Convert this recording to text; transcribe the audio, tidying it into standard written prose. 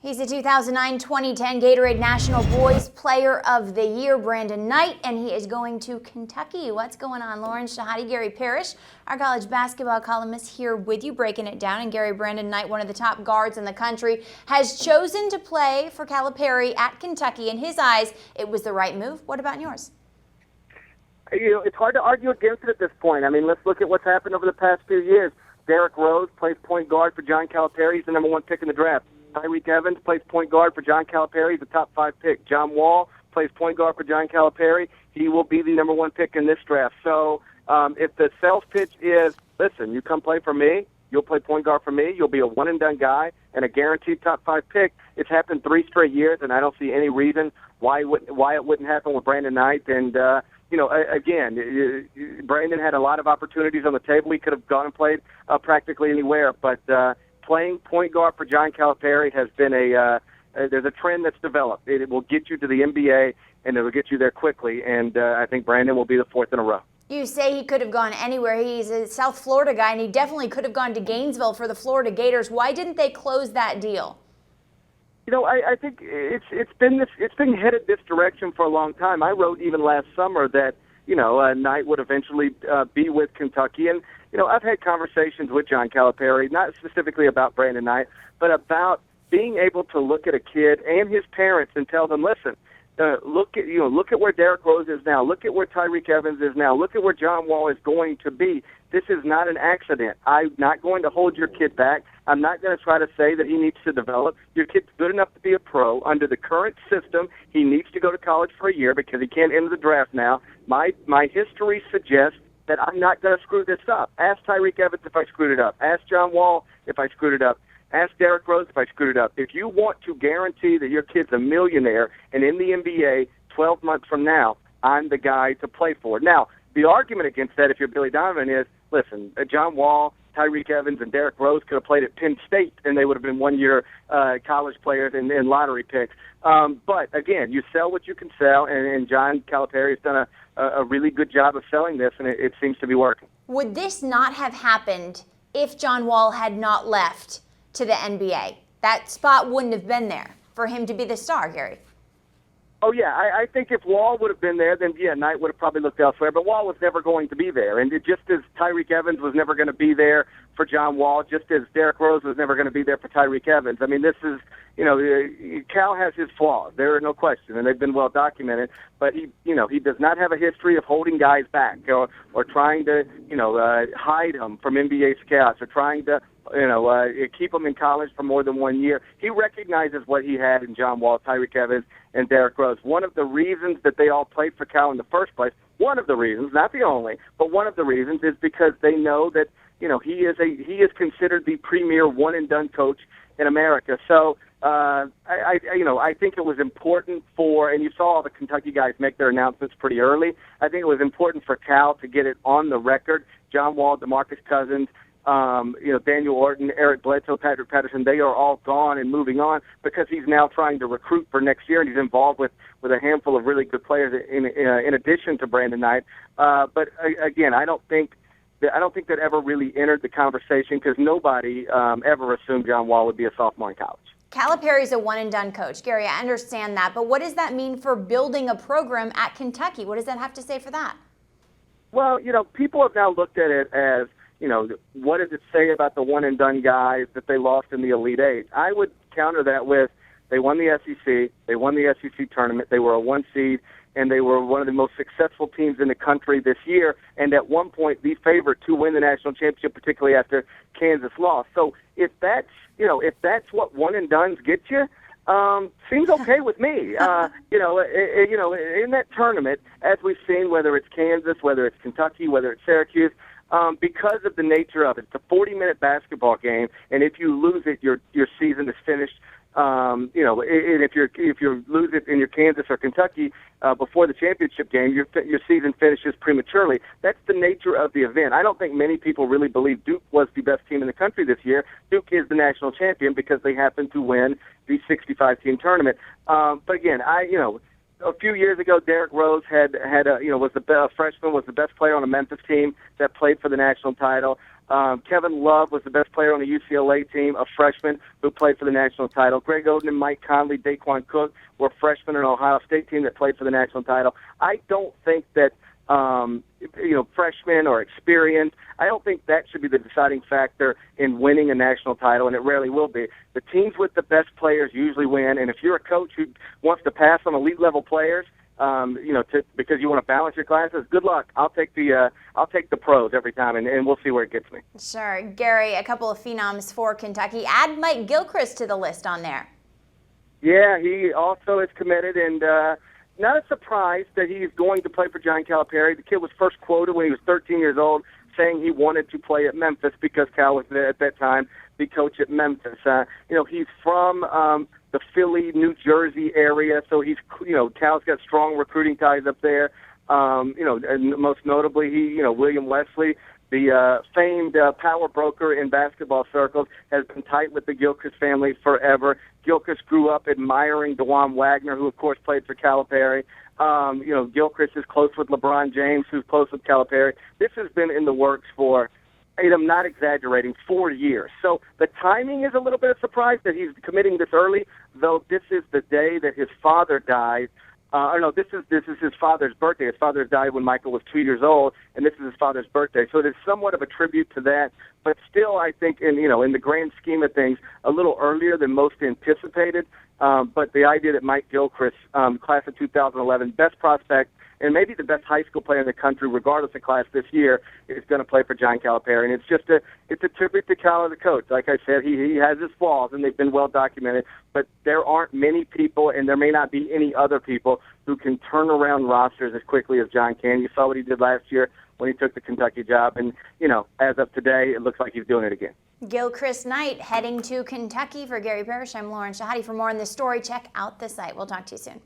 He's the 2009-2010 Gatorade National Boys Player of the Year, Brandon Knight, and he is going to Kentucky. What's going on, Lauren Shahadi? Gary Parrish, our college basketball columnist, here with you, breaking it down. And Gary, Brandon Knight, one of the top guards in the country, has chosen to play for Calipari at Kentucky. In his eyes, it was the right move. What about yours? It's hard to argue against it at this point. I mean, let's look at what's happened over the past few years. Derrick Rose plays point guard for John Calipari. He's the #1 pick in the draft. Tyreke Evans plays point guard for John Calipari. He's the top 5 pick. John Wall plays point guard for John Calipari. He will be the #1 pick in this draft. So if the sales pitch is, listen, you come play for me, you'll play point guard for me, you'll be a one-and-done guy and a guaranteed top 5 pick. It's happened 3 straight years, and I don't see any reason why it wouldn't happen with Brandon Knight. And, again, Brandon had a lot of opportunities on the table. He could have gone and played practically anywhere, but playing point guard for John Calipari has been there's a trend that's developed. It will get you to the NBA, and it will get you there quickly, and I think Brandon will be the 4th in a row. You say he could have gone anywhere. He's a South Florida guy, and he definitely could have gone to Gainesville for the Florida Gators. Why didn't they close that deal? I think it's been headed this direction for a long time. I wrote even last summer that Knight would eventually be with Kentucky. And, I've had conversations with John Calipari, not specifically about Brandon Knight, but about being able to look at a kid and his parents and tell them, listen, look at where Derrick Rose is now. Look at where Tyreke Evans is now. Look at where John Wall is going to be. This is not an accident. I'm not going to hold your kid back. I'm not going to try to say that he needs to develop. Your kid's good enough to be a pro. Under the current system, he needs to go to college for a year because he can't enter the draft now. My history suggests that I'm not going to screw this up. Ask Tyreke Evans if I screwed it up. Ask John Wall if I screwed it up. Ask Derrick Rose if I screwed it up. If you want to guarantee that your kid's a millionaire and in the NBA 12 months from now, I'm the guy to play for. Now, the argument against that, if you're Billy Donovan, is, listen, John Wall, Tyreke Evans, and Derrick Rose could have played at Penn State, and they would have been one-year college players and lottery picks. But, again, you sell what you can sell, and John Calipari has done a really good job of selling this, and it seems to be working. Would this not have happened if John Wall had not left to the NBA? That spot wouldn't have been there for him to be the star, Gary. Oh, yeah. I think if Wall would have been there, then, yeah, Knight would have probably looked elsewhere. But Wall was never going to be there. And just as Tyreke Evans was never going to be there for John Wall, just as Derrick Rose was never going to be there for Tyreke Evans. I mean, this is, Cal has his flaws. There are no question, and they've been well documented. But he does not have a history of holding guys back or trying to, hide them from NBA scouts or trying to, keep them in college for more than 1 year. He recognizes what he had in John Wall, Tyreke Evans, and Derrick Rose. One of the reasons that they all played for Cal in the first place, one of the reasons, not the only, but one of the reasons is because they know that, he is considered the premier one-and-done coach in America. So, I think it was important and you saw all the Kentucky guys make their announcements pretty early. I think it was important for Cal to get it on the record. John Wall, DeMarcus Cousins, Daniel Orton, Eric Bledsoe, Patrick Patterson, they are all gone and moving on because he's now trying to recruit for next year, and he's involved with a handful of really good players in addition to Brandon Knight. But again, I don't think that ever really entered the conversation because nobody ever assumed John Wall would be a sophomore in college. Calipari's a one-and-done coach. Gary, I understand that, but what does that mean for building a program at Kentucky? What does that have to say for that? Well, people have now looked at it as, what does it say about the one-and-done guys that they lost in the Elite Eight? I would counter that with they won the SEC, they won the SEC tournament, they were a 1 seed, and they were one of the most successful teams in the country this year, and at one point the favorite to win the national championship, particularly after Kansas lost. So if that's what one-and-dones get you, seems okay with me. In that tournament, as we've seen, whether it's Kansas, whether it's Kentucky, whether it's Syracuse, because of the nature of it, it's a 40-minute basketball game, and if you lose it, your season is finished. And if you lose it in your Kansas or Kentucky before the championship game, your season finishes prematurely. That's the nature of the event. I don't think many people really believe Duke was the best team in the country this year. Duke is the national champion because they happened to win the 65-team tournament. But again, a few years ago, Derrick Rose was the freshman, was the best player on a Memphis team that played for the national title. Kevin Love was the best player on the UCLA team, a freshman who played for the national title. Greg Oden and Mike Conley, Daquan Cook were freshmen on an Ohio State team that played for the national title. I don't think that freshmen or experience, I don't think that should be the deciding factor in winning a national title, and it rarely will be. The teams with the best players usually win, and if you're a coach who wants to pass on elite-level players, because you want to balance your classes, good luck. I'll take the pros every time, and we'll see where it gets me. Sure. Gary, a couple of phenoms for Kentucky. Add Mike Gilchrist to the list on there. Yeah, he also is committed, and not a surprise that he's going to play for John Calipari. The kid was first quoted when he was 13 years old, saying he wanted to play at Memphis because Cal was there at that time, the coach at Memphis. He's from the Philly, New Jersey area, so Cal's got strong recruiting ties up there. And most notably, William Wesley, the famed power broker in basketball circles, has been tight with the Gilchrist family forever. Gilchrist grew up admiring DeJuan Wagner, who, of course, played for Calipari. Gilchrist is close with LeBron James, who's close with Calipari. This has been in the works for, I'm not exaggerating, 4 years. So the timing is a little bit of a surprise that he's committing this early, though this is the day that his father died. This is his father's birthday. His father died when Michael was 2 years old, and this is his father's birthday. So it is somewhat of a tribute to that, but still, I think, in the grand scheme of things, a little earlier than most anticipated. But the idea that Mike Gilchrist, class of 2011, best prospect, and maybe the best high school player in the country, regardless of class this year, is going to play for John Calipari. And it's a tribute to Cal as a coach. Like I said, he has his flaws, and they've been well documented. But there aren't many people, and there may not be any other people, who can turn around rosters as quickly as John can. You saw what he did last year when he took the Kentucky job. And, as of today, it looks like he's doing it again. Gilchrist Knight heading to Kentucky. For Gary Parrish, I'm Lauren Shahadi. For more on this story, check out the site. We'll talk to you soon.